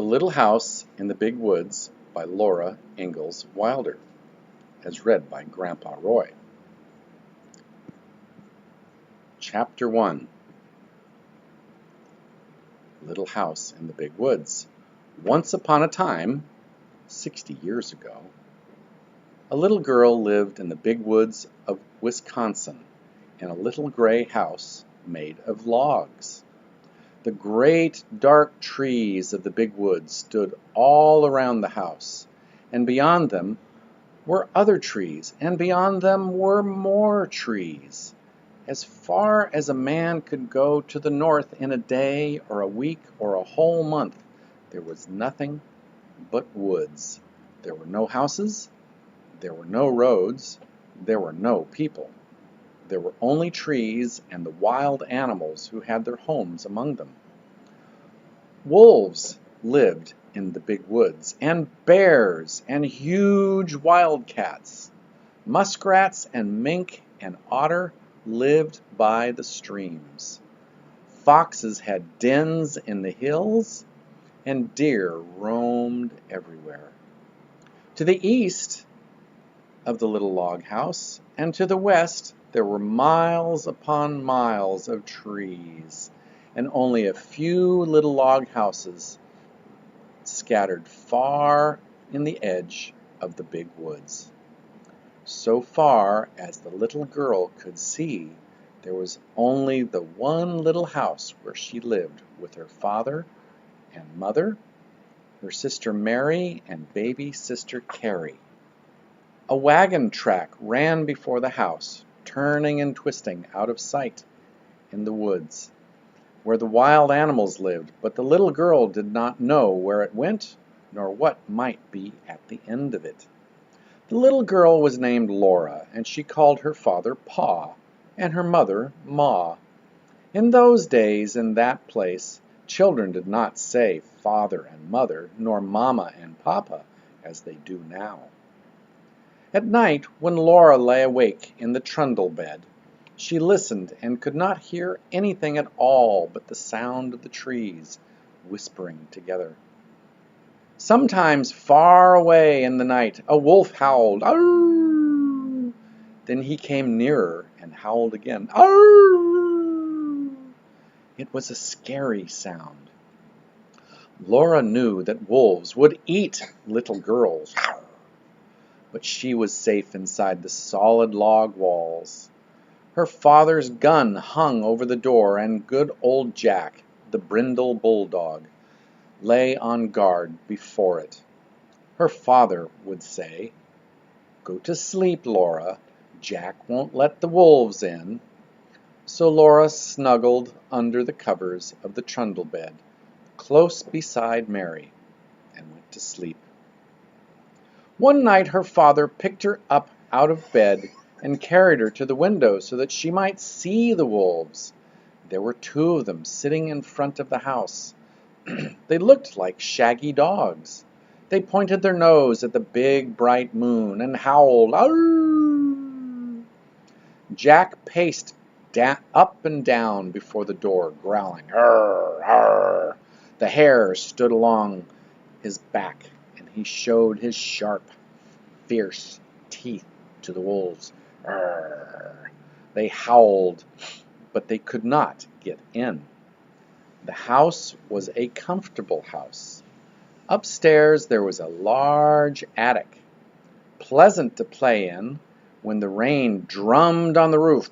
The Little House in the Big Woods by Laura Ingalls Wilder, as read by Grandpa Roy. Chapter 1. Little House in the Big Woods. Once upon a time, 60 years ago, a little girl lived in the big woods of Wisconsin in a little gray house made of logs. The great dark trees of the big woods stood all around the house, and beyond them were other trees, and beyond them were more trees. As far as a man could go to the north in a day or a week or a whole month, there was nothing but woods. There were no houses, there were no roads, there were no people. There were only trees and the wild animals who had their homes among them. Wolves lived in the big woods, and bears and huge wildcats. Muskrats and mink and otter lived by the streams. Foxes had dens in the hills, and deer roamed everywhere. To the east of the little log house, and to the west, there were miles upon miles of trees, and only a few little log houses scattered far in the edge of the big woods. So far as the little girl could see, there was only the one little house where she lived with her father and mother, her sister Mary, and baby sister Carrie. A wagon track ran before the house, turning and twisting out of sight in the woods, where the wild animals lived, but the little girl did not know where it went, nor what might be at the end of it. The little girl was named Laura, and she called her father Pa, and her mother Ma. In those days, in that place, children did not say father and mother, nor mama and papa, as they do now. At night, when Laura lay awake in the trundle bed, she listened and could not hear anything at all but the sound of the trees whispering together. Sometimes far away in the night a wolf howled, "Arr!" Then he came nearer and howled again, "Arr!" It was a scary sound. Laura knew that wolves would eat little girls, but she was safe inside the solid log walls. Her father's gun hung over the door, and good old Jack, the brindle bulldog, lay on guard before it. Her father would say, "Go to sleep, Laura. Jack won't let the wolves in." So Laura snuggled under the covers of the trundle bed, close beside Mary, and went to sleep. One night her father picked her up out of bed and carried her to the window so that she might see the wolves. There were two of them sitting in front of the house. They looked like shaggy dogs. They pointed their nose at the big bright moon and howled, "Arr!" Jack paced up and down before the door, growling, "Arr, arr." The hair stood along his back, and he showed his sharp, fierce teeth to the wolves. "Arr." They howled, but they could not get in. The house was a comfortable house. Upstairs there was a large attic, pleasant to play in when the rain drummed on the roof.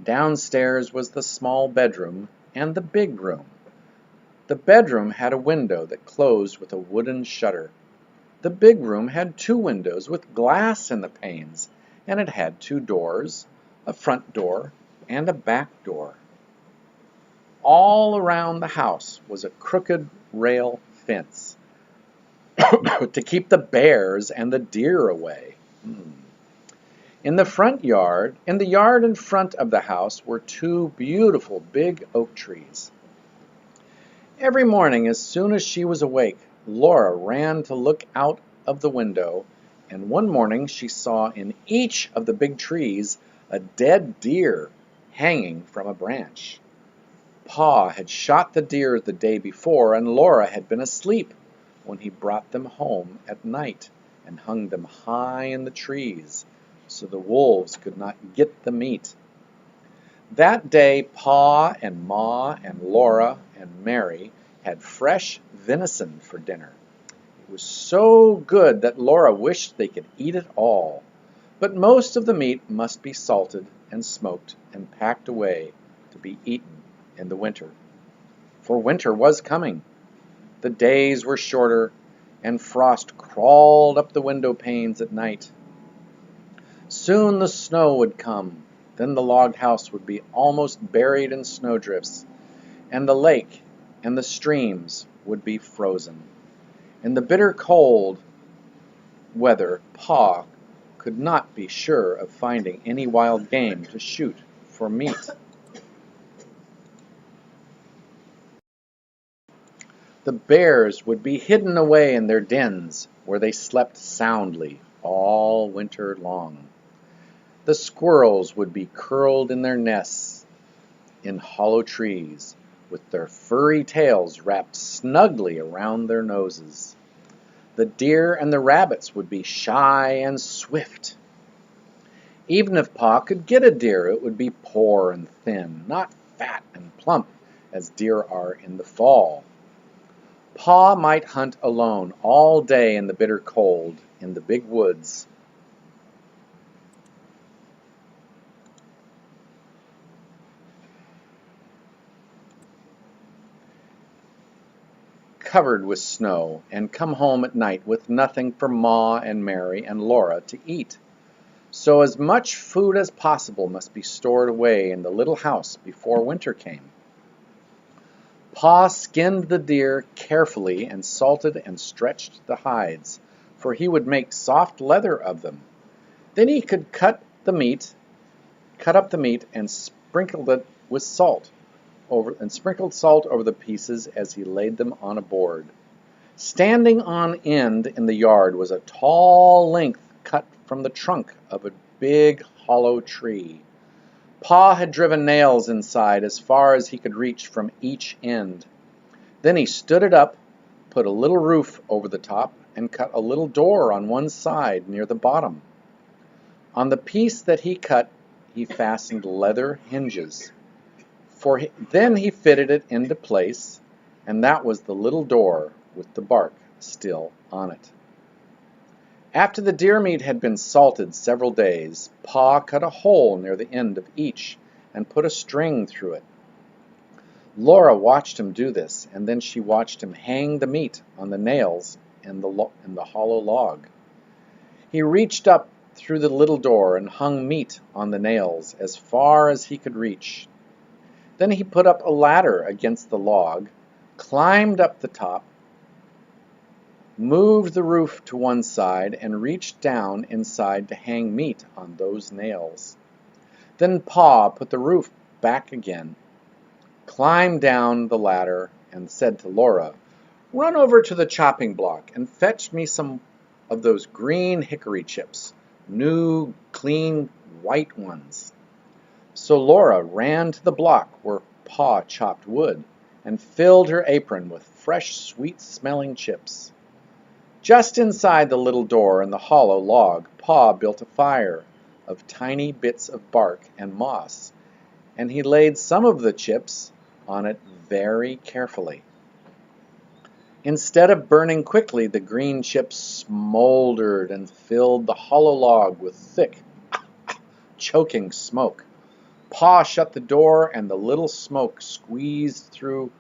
Downstairs was the small bedroom and the big room. The bedroom had a window that closed with a wooden shutter. The big room had two windows with glass in the panes, and it had two doors, a front door and a back door. All around the house was a crooked rail fence to keep the bears and the deer away. In the yard in front of the house were two beautiful big oak trees. Every morning, as soon as she was awake, Laura ran to look out of the window, and one morning she saw in each of the big trees a dead deer hanging from a branch. Pa had shot the deer the day before, and Laura had been asleep when he brought them home at night and hung them high in the trees so the wolves could not get the meat. That day Pa and Ma and Laura and Mary had fresh venison for dinner. It was so good that Laura wished they could eat it all. But most of the meat must be salted and smoked and packed away to be eaten in the winter. For winter was coming. The days were shorter, and frost crawled up the window panes at night. Soon the snow would come. Then the log house would be almost buried in snowdrifts, and the lake and the streams would be frozen. In the bitter cold weather, Pa could not be sure of finding any wild game to shoot for meat. The bears would be hidden away in their dens, where they slept soundly all winter long. The squirrels would be curled in their nests in hollow trees, with their furry tails wrapped snugly around their noses. The deer and the rabbits would be shy and swift. Even if Pa could get a deer, it would be poor and thin, not fat and plump as deer are in the fall. Pa might hunt alone all day in the bitter cold in the big woods. Covered with snow, and come home at night with nothing for Ma and Mary and Laura to eat. So as much food as possible must be stored away in the little house before winter came. Pa skinned the deer carefully and salted and stretched the hides, for he would make soft leather of them. Then he could cut up the meat and sprinkled it with salt. Sprinkled salt over the pieces as he laid them on a board. Standing on end in the yard was a tall length cut from the trunk of a big hollow tree. Pa had driven nails inside as far as he could reach from each end. Then he stood it up, put a little roof over the top, and cut a little door on one side near the bottom. On the piece that he cut, he fastened leather hinges. Then he fitted it into place, and that was the little door with the bark still on it. After the deer meat had been salted several days, Pa cut a hole near the end of each and put a string through it. Laura watched him do this, and then she watched him hang the meat on the nails in the hollow log. He reached up through the little door and hung meat on the nails as far as he could reach. Then he put up a ladder against the log, climbed up the top, moved the roof to one side, and reached down inside to hang meat on those nails. Then Pa put the roof back again, climbed down the ladder, and said to Laura, "Run over to the chopping block and fetch me some of those green hickory chips, new, clean, white ones." So Laura ran to the block where Pa chopped wood and filled her apron with fresh, sweet-smelling chips. Just inside the little door in the hollow log, Pa built a fire of tiny bits of bark and moss, and he laid some of the chips on it very carefully. Instead of burning quickly, the green chips smoldered and filled the hollow log with thick, choking smoke. Pa shut the door, and a little smoke squeezed through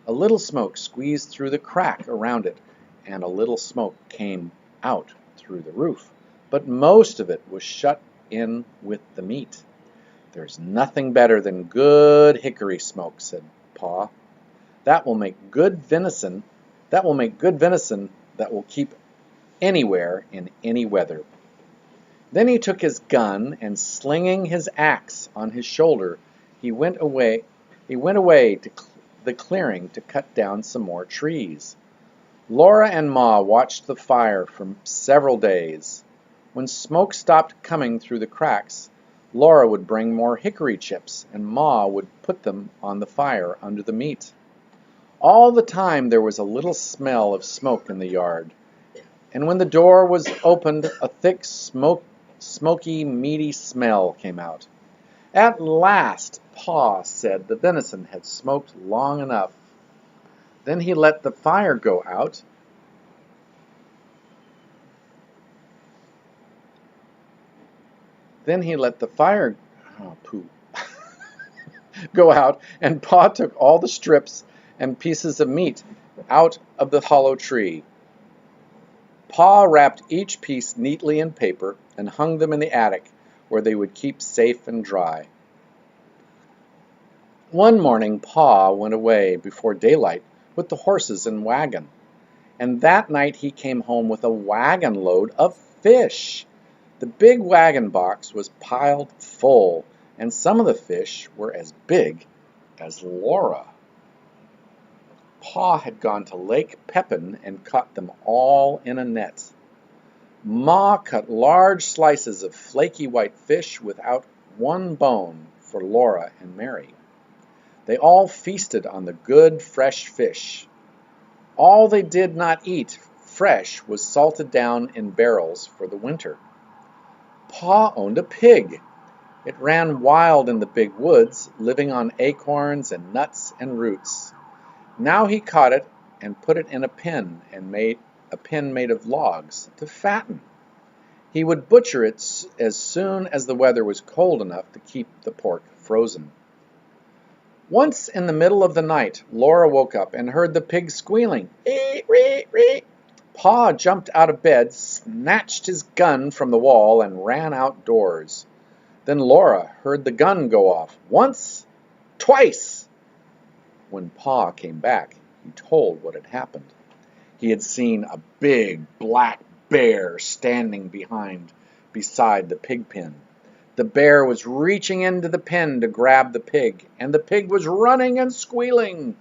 the crack around it, and a little smoke came out through the roof. But most of it was shut in with the meat. "There's nothing better than good hickory smoke," said Pa. That will make good venison that will keep anywhere in any weather." Then he took his gun, and slinging his axe on his shoulder, he went away to the clearing to cut down some more trees. Laura and Ma watched the fire for several days. When smoke stopped coming through the cracks, Laura would bring more hickory chips, and Ma would put them on the fire under the meat. All the time there was a little smell of smoke in the yard, and when the door was opened, a thick, smoky, meaty smell came out. At last, Pa said the venison had smoked long enough. Then he let the fire go out. Then he let the fire go out, and Pa took all the strips and pieces of meat out of the hollow tree. Pa wrapped each piece neatly in paper and hung them in the attic, where they would keep safe and dry. One morning Pa went away before daylight with the horses and wagon, and that night he came home with a wagon load of fish. The big wagon box was piled full, and some of the fish were as big as Laura. Pa had gone to Lake Pepin and caught them all in a net. Ma cut large slices of flaky white fish without one bone for Laura and Mary. They all feasted on the good, fresh fish. All they did not eat fresh was salted down in barrels for the winter. Pa owned a pig. It ran wild in the big woods, living on acorns and nuts and roots. Now he caught it and put it in a pen made of logs to fatten. He would butcher it as soon as the weather was cold enough to keep the pork frozen. Once in the middle of the night, Laura woke up and heard the pig squealing. Ee, ree, ree. Pa jumped out of bed, snatched his gun from the wall, and ran outdoors. Then Laura heard the gun go off once, twice. When Pa came back, he told what had happened. He had seen a big black bear standing beside the pig pen. The bear was reaching into the pen to grab the pig, and the pig was running and squealing.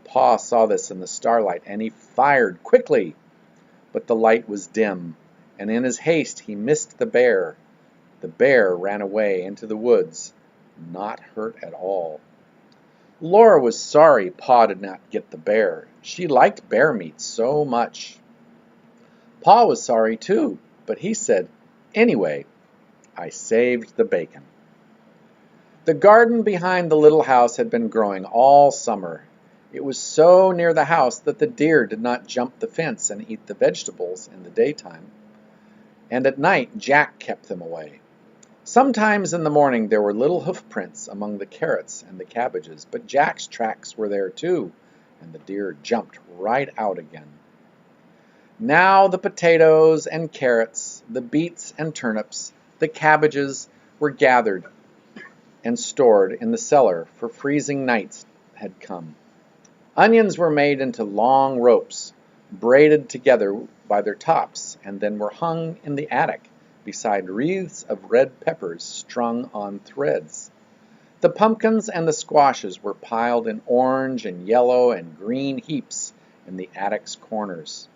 Pa saw this in the starlight, and he fired quickly. But the light was dim, and in his haste he missed the bear. The bear ran away into the woods, not hurt at all. Laura was sorry Pa did not get the bear. She liked bear meat so much. Pa was sorry too, but he said, "Anyway, I saved the bacon." The garden behind the little house had been growing all summer. It was so near the house that the deer did not jump the fence and eat the vegetables in the daytime, and at night Jack kept them away. Sometimes in the morning there were little hoof prints among the carrots and the cabbages, but Jack's tracks were there too, and the deer jumped right out again. Now the potatoes and carrots, the beets and turnips, the cabbages were gathered and stored in the cellar, for freezing nights had come. Onions were made into long ropes, braided together by their tops, and then were hung in the attic beside wreaths of red peppers strung on threads. The pumpkins and the squashes were piled in orange and yellow and green heaps in the attic's corners.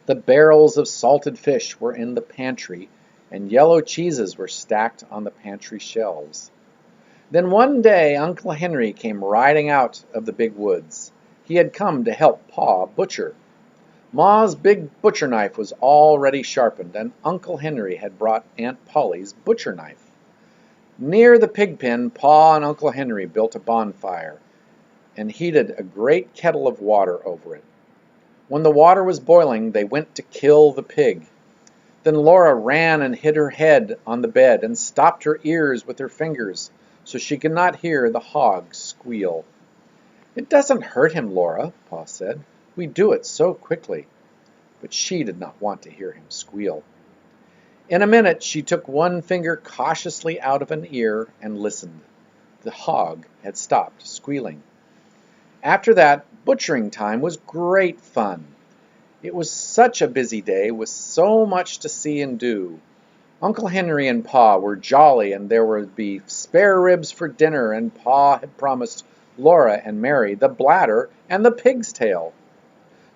The barrels of salted fish were in the pantry, and yellow cheeses were stacked on the pantry shelves. Then one day Uncle Henry came riding out of the big woods. He had come to help Pa butcher. Ma's big butcher knife was already sharpened, and Uncle Henry had brought Aunt Polly's butcher knife. Near the pig pen, Pa and Uncle Henry built a bonfire and heated a great kettle of water over it. When the water was boiling, they went to kill the pig. Then Laura ran and hid her head on the bed and stopped her ears with her fingers so she could not hear the hog squeal. "It doesn't hurt him, Laura," Pa said. "We do it so quickly." But she did not want to hear him squeal. In a minute she took one finger cautiously out of an ear and listened. The hog had stopped squealing. After that, butchering time was great fun. It was such a busy day with so much to see and do. Uncle Henry and Pa were jolly, and there would be spare ribs for dinner, and Pa had promised Laura and Mary the bladder and the pig's tail.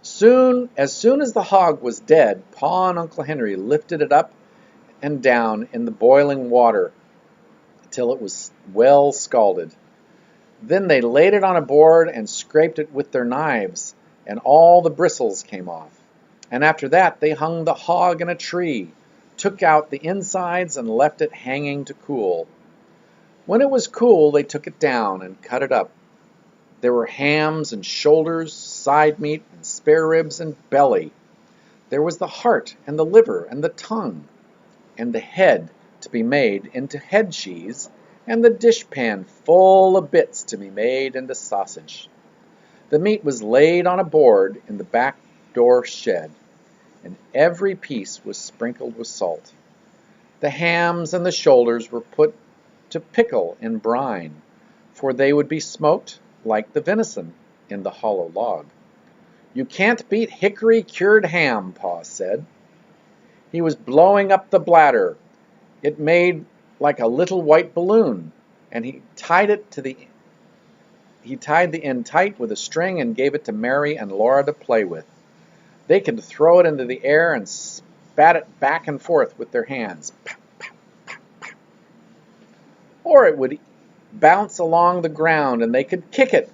As soon as the hog was dead, Pa and Uncle Henry lifted it up and down in the boiling water till it was well scalded. Then they laid it on a board and scraped it with their knives, and all the bristles came off. And after that they hung the hog in a tree, took out the insides, and left it hanging to cool. When it was cool, they took it down and cut it up. There were hams and shoulders, side meat and spare ribs and belly. There was the heart and the liver and the tongue, and the head to be made into head cheese, and the dishpan full of bits to be made into sausage. The meat was laid on a board in the back door shed, and every piece was sprinkled with salt. The hams and the shoulders were put to pickle in brine, for they would be smoked like the venison in the hollow log. "You can't beat hickory cured ham," Pa said. He was blowing up the bladder. It made like a little white balloon, and he tied the end tight with a string and gave it to Mary and Laura to play with. They could throw it into the air and spat it back and forth with their hands. Pow, pow, pow, pow. Or it would bounce along the ground and they could kick it.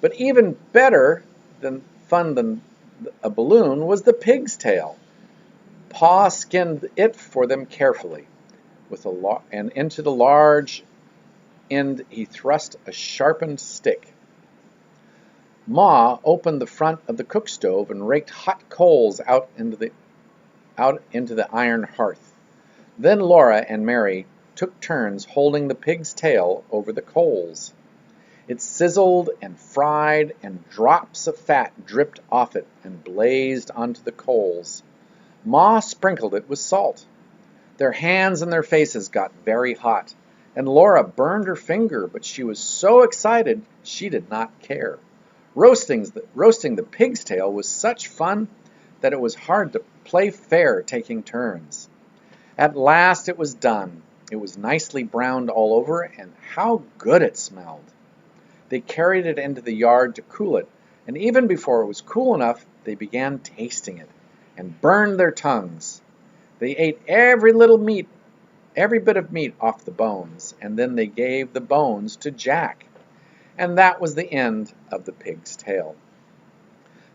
But even better than a balloon was the pig's tail. Pa skinned it for them carefully, and into the large end he thrust a sharpened stick. Ma opened the front of the cook stove and raked hot coals out into the iron hearth. Then Laura and Mary took turns holding the pig's tail over the coals. It sizzled and fried, and drops of fat dripped off it and blazed onto the coals. Ma sprinkled it with salt. Their hands and their faces got very hot, and Laura burned her finger, but she was so excited she did not care. Roasting the pig's tail was such fun that it was hard to play fair taking turns. At last it was done. It was nicely browned all over, and how good it smelled! They carried it into the yard to cool it, and even before it was cool enough, they began tasting it, and burned their tongues. They ate every bit of meat off the bones, and then they gave the bones to Jack. And that was the end of the pig's tail.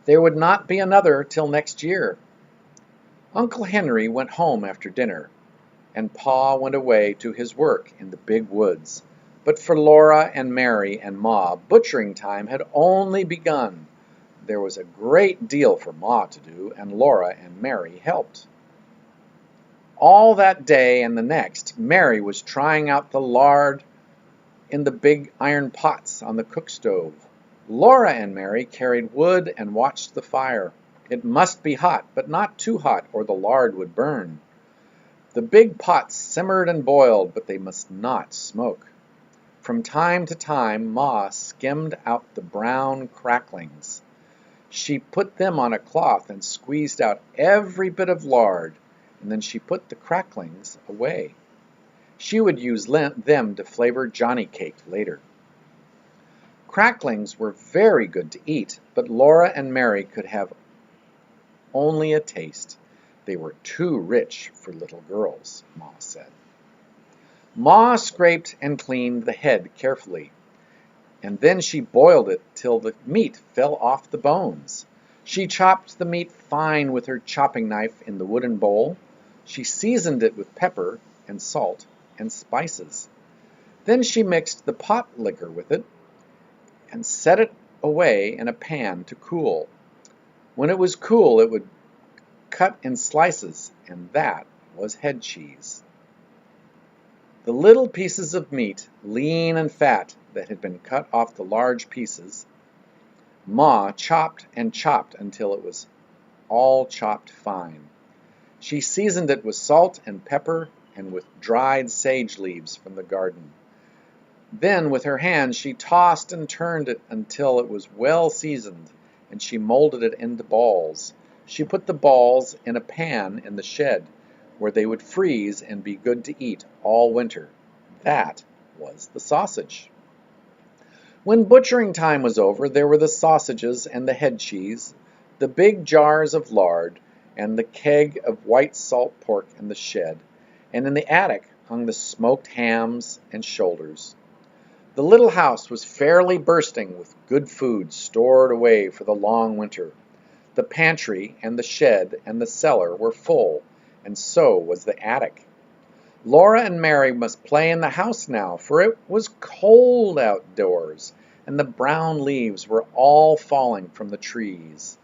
There would not be another till next year. Uncle Henry went home after dinner, and Pa went away to his work in the big woods. But for Laura and Mary and Ma, butchering time had only begun. There was a great deal for Ma to do, and Laura and Mary helped. All that day and the next, Mary was trying out the lard in the big iron pots on the cook stove. Laura and Mary carried wood and watched the fire. It must be hot, but not too hot, or the lard would burn. The big pots simmered and boiled, but they must not smoke. From time to time, Ma skimmed out the brown cracklings. She put them on a cloth and squeezed out every bit of lard, and then she put the cracklings away. She would use them to flavor Johnny cake later. Cracklings were very good to eat, but Laura and Mary could have only a taste. They were too rich for little girls, Ma said. Ma scraped and cleaned the head carefully, and then she boiled it till the meat fell off the bones. She chopped the meat fine with her chopping knife in the wooden bowl. She seasoned it with pepper and salt and spices. Then she mixed the pot liquor with it and set it away in a pan to cool. When it was cool, it would cut in slices, and that was head cheese. The little pieces of meat, lean and fat, that had been cut off the large pieces, Ma chopped and chopped until it was all chopped fine. She seasoned it with salt and pepper and with dried sage leaves from the garden. Then with her hands she tossed and turned it until it was well seasoned, and she molded it into balls. She put the balls in a pan in the shed, where they would freeze and be good to eat all winter. That was the sausage. When butchering time was over, there were the sausages and the head cheese, the big jars of lard, and the keg of white salt pork in the shed, and in the attic hung the smoked hams and shoulders. The little house was fairly bursting with good food stored away for the long winter. The pantry and the shed and the cellar were full, and so was the attic. Laura and Mary must play in the house now, for it was cold outdoors, and the brown leaves were all falling from the trees.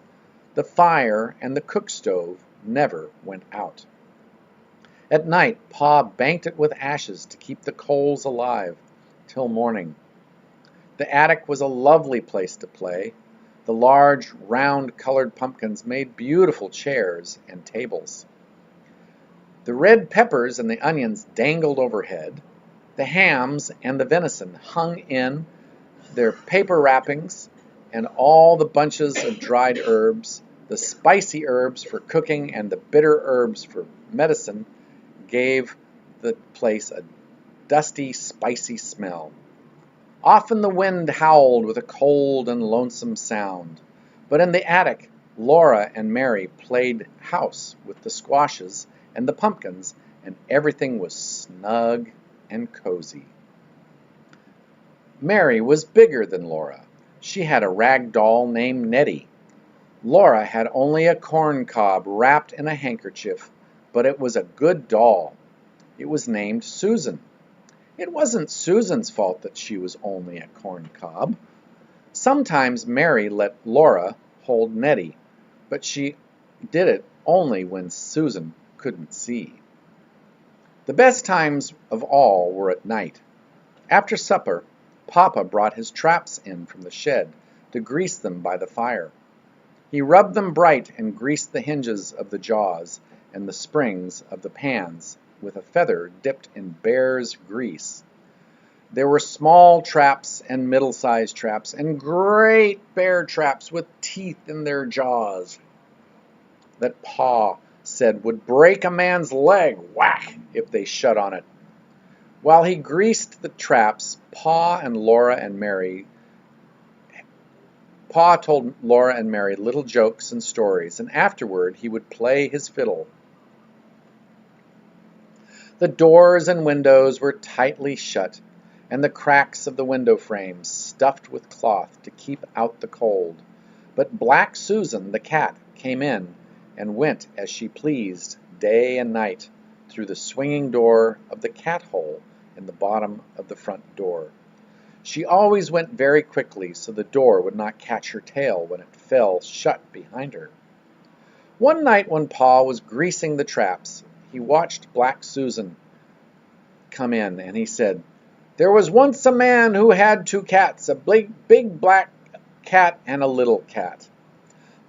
The fire and the cook stove never went out. At night, Pa banked it with ashes to keep the coals alive till morning. The attic was a lovely place to play. The large, round-colored pumpkins made beautiful chairs and tables. The red peppers and the onions dangled overhead. The hams and the venison hung in their paper wrappings, and all the bunches of dried herbs, the spicy herbs for cooking and the bitter herbs for medicine, gave the place a dusty, spicy smell. Often the wind howled with a cold and lonesome sound, but in the attic Laura and Mary played house with the squashes and the pumpkins, and everything was snug and cozy. Mary was bigger than Laura. She had a rag doll named Nettie. Laura had only a corn cob wrapped in a handkerchief, but it was a good doll. It was named Susan. It wasn't Susan's fault that she was only a corn cob. Sometimes Mary let Laura hold Nettie, but she did it only when Susan couldn't see. The best times of all were at night. After supper, Papa brought his traps in from the shed to grease them by the fire. He rubbed them bright and greased the hinges of the jaws and the springs of the pans with a feather dipped in bear's grease. There were small traps and middle-sized traps and great bear traps with teeth in their jaws that Pa said would break a man's leg, whack, if they shut on it. While he greased the traps, Pa told Laura and Mary little jokes and stories, and afterward he would play his fiddle. The doors and windows were tightly shut, and the cracks of the window frames stuffed with cloth to keep out the cold. But Black Susan, the cat, came in and went as she pleased day and night through the swinging door of the cat hole in the bottom of the front door. She always went very quickly so the door would not catch her tail when it fell shut behind her. One night when Pa was greasing the traps, he watched Black Susan come in, and he said, "There was once a man who had two cats, a big black cat and a little cat."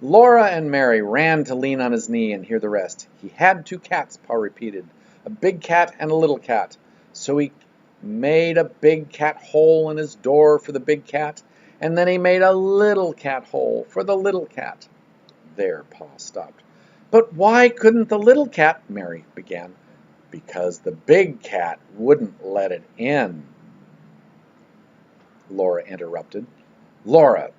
Laura and Mary ran to lean on his knee and hear the rest. "He had two cats," Pa repeated, "a big cat and a little cat. So he made a big cat hole in his door for the big cat, and then he made a little cat hole for the little cat." There Pa stopped. "But why couldn't the little cat," Mary began. "Because the big cat wouldn't let it in," Laura interrupted. "Laura,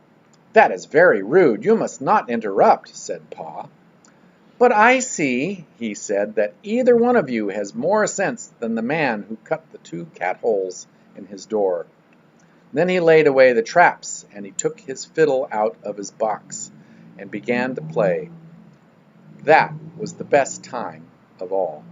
that is very rude. You must not interrupt," said Pa. "But I see," he said, "that either one of you has more sense than the man who cut the two cat holes in his door." Then he laid away the traps, and he took his fiddle out of his box and began to play. That was the best time of all.